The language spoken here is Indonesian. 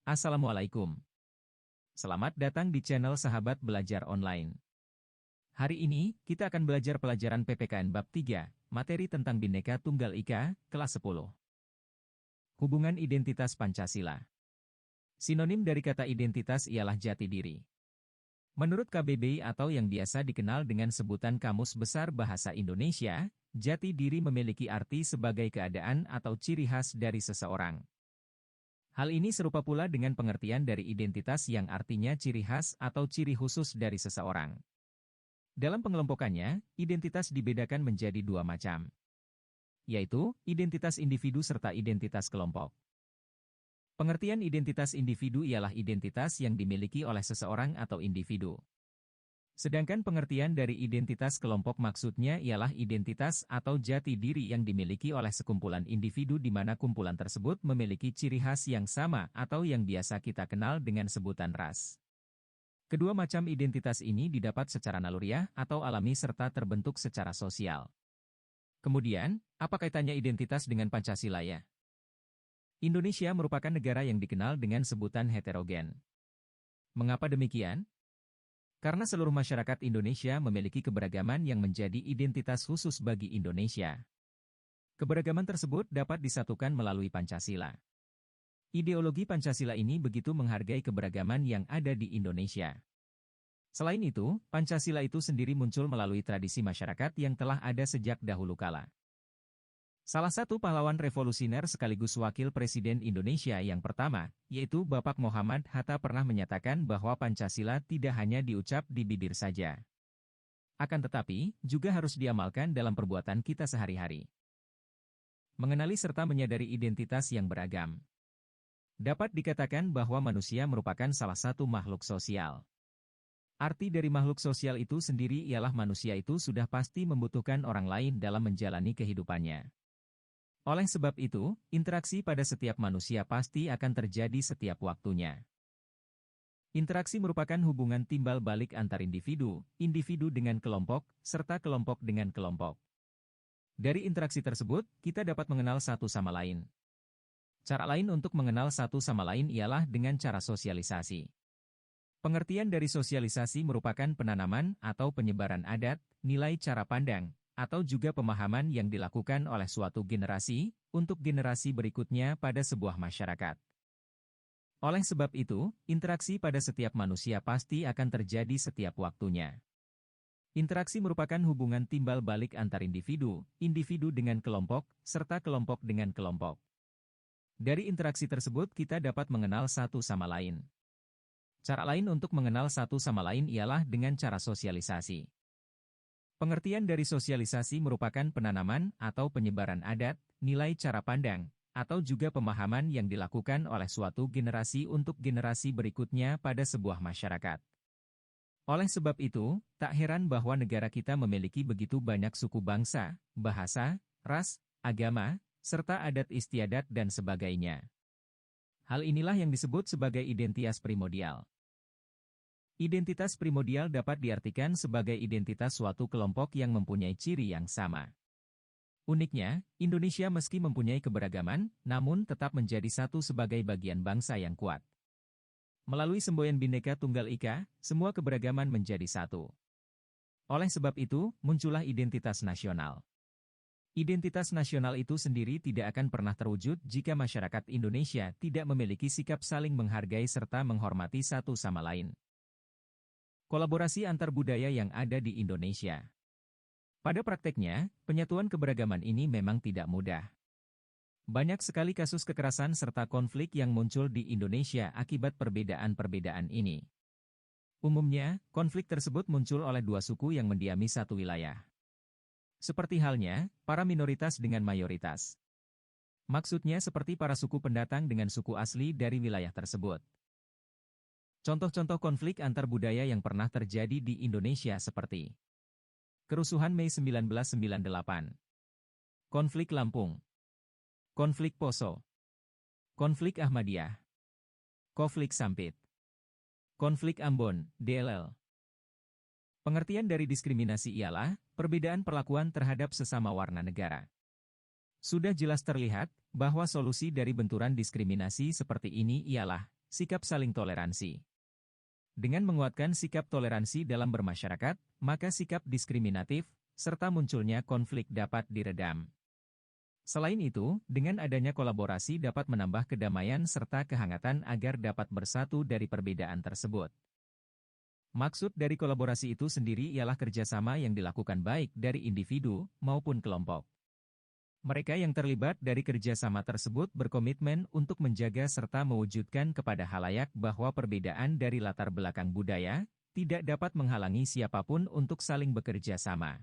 Assalamualaikum. Selamat datang di channel Sahabat Belajar Online. Hari ini, kita akan belajar pelajaran PPKN Bab 3, materi tentang Bhinneka Tunggal Ika, kelas 10. Hubungan identitas Pancasila. Sinonim dari kata identitas ialah jati diri. Menurut KBBI atau yang biasa dikenal dengan sebutan Kamus Besar Bahasa Indonesia, jati diri memiliki arti sebagai keadaan atau ciri khas dari seseorang. Hal ini serupa pula dengan pengertian dari identitas yang artinya ciri khas atau ciri khusus dari seseorang. Dalam pengelompokannya, identitas dibedakan menjadi dua macam, yaitu identitas individu serta identitas kelompok. Pengertian identitas individu ialah identitas yang dimiliki oleh seseorang atau individu. Sedangkan pengertian dari identitas kelompok maksudnya ialah identitas atau jati diri yang dimiliki oleh sekumpulan individu di mana kumpulan tersebut memiliki ciri khas yang sama atau yang biasa kita kenal dengan sebutan ras. Kedua macam identitas ini didapat secara naluriah atau alami serta terbentuk secara sosial. Kemudian, apa kaitannya identitas dengan Pancasila ya? Indonesia merupakan negara yang dikenal dengan sebutan heterogen. Mengapa demikian? Karena seluruh masyarakat Indonesia memiliki keberagaman yang menjadi identitas khusus bagi Indonesia. Keberagaman tersebut dapat disatukan melalui Pancasila. Ideologi Pancasila ini begitu menghargai keberagaman yang ada di Indonesia. Selain itu, Pancasila itu sendiri muncul melalui tradisi masyarakat yang telah ada sejak dahulu kala. Salah satu pahlawan revolusioner sekaligus wakil presiden Indonesia yang pertama, yaitu Bapak Muhammad Hatta pernah menyatakan bahwa Pancasila tidak hanya diucap di bibir saja. Akan tetapi, juga harus diamalkan dalam perbuatan kita sehari-hari. Mengenali serta menyadari identitas yang beragam. Dapat dikatakan bahwa manusia merupakan salah satu makhluk sosial. Arti dari makhluk sosial itu sendiri ialah manusia itu sudah pasti membutuhkan orang lain dalam menjalani kehidupannya. Oleh sebab itu, interaksi pada setiap manusia pasti akan terjadi setiap waktunya. Interaksi merupakan hubungan timbal balik antar individu, individu dengan kelompok, serta kelompok dengan kelompok. Dari interaksi tersebut, kita dapat mengenal satu sama lain. Cara lain untuk mengenal satu sama lain ialah dengan cara sosialisasi. Pengertian dari sosialisasi merupakan penanaman atau penyebaran adat, nilai cara pandang, atau juga pemahaman yang dilakukan oleh suatu generasi, untuk generasi berikutnya pada sebuah masyarakat. Oleh sebab itu, interaksi pada setiap manusia pasti akan terjadi setiap waktunya. Interaksi merupakan hubungan timbal balik antar individu, individu dengan kelompok, serta kelompok dengan kelompok. Dari interaksi tersebut kita dapat mengenal satu sama lain. Cara lain untuk mengenal satu sama lain ialah dengan cara sosialisasi. Pengertian dari sosialisasi merupakan penanaman atau penyebaran adat, nilai cara pandang, atau juga pemahaman yang dilakukan oleh suatu generasi untuk generasi berikutnya pada sebuah masyarakat. Oleh sebab itu, tak heran bahwa negara kita memiliki begitu banyak suku bangsa, bahasa, ras, agama, serta adat istiadat dan sebagainya. Hal inilah yang disebut sebagai identitas primordial. Identitas primordial dapat diartikan sebagai identitas suatu kelompok yang mempunyai ciri yang sama. Uniknya, Indonesia meski mempunyai keberagaman, namun tetap menjadi satu sebagai bagian bangsa yang kuat. Melalui semboyan Bhinneka Tunggal Ika, semua keberagaman menjadi satu. Oleh sebab itu, muncullah identitas nasional. Identitas nasional itu sendiri tidak akan pernah terwujud jika masyarakat Indonesia tidak memiliki sikap saling menghargai serta menghormati satu sama lain. Kolaborasi antar budaya yang ada di Indonesia. Pada prakteknya, penyatuan keberagaman ini memang tidak mudah. Banyak sekali kasus kekerasan serta konflik yang muncul di Indonesia akibat perbedaan-perbedaan ini. Umumnya, konflik tersebut muncul oleh dua suku yang mendiami satu wilayah. Seperti halnya, para minoritas dengan mayoritas. Maksudnya seperti para suku pendatang dengan suku asli dari wilayah tersebut. Contoh-contoh konflik antar budaya yang pernah terjadi di Indonesia seperti Kerusuhan Mei 1998, Konflik Lampung, Konflik Poso, Konflik Ahmadiyah, Konflik Sampit, Konflik Ambon, DLL. Pengertian dari diskriminasi ialah perbedaan perlakuan terhadap sesama warga negara. Sudah jelas terlihat bahwa solusi dari benturan diskriminasi seperti ini ialah sikap saling toleransi. Dengan menguatkan sikap toleransi dalam bermasyarakat, maka sikap diskriminatif, serta munculnya konflik dapat diredam. Selain itu, dengan adanya kolaborasi dapat menambah kedamaian serta kehangatan agar dapat bersatu dari perbedaan tersebut. Maksud dari kolaborasi itu sendiri ialah kerjasama yang dilakukan baik dari individu maupun kelompok. Mereka yang terlibat dari kerjasama tersebut berkomitmen untuk menjaga serta mewujudkan kepada halayak bahwa perbedaan dari latar belakang budaya tidak dapat menghalangi siapapun untuk saling bekerja sama.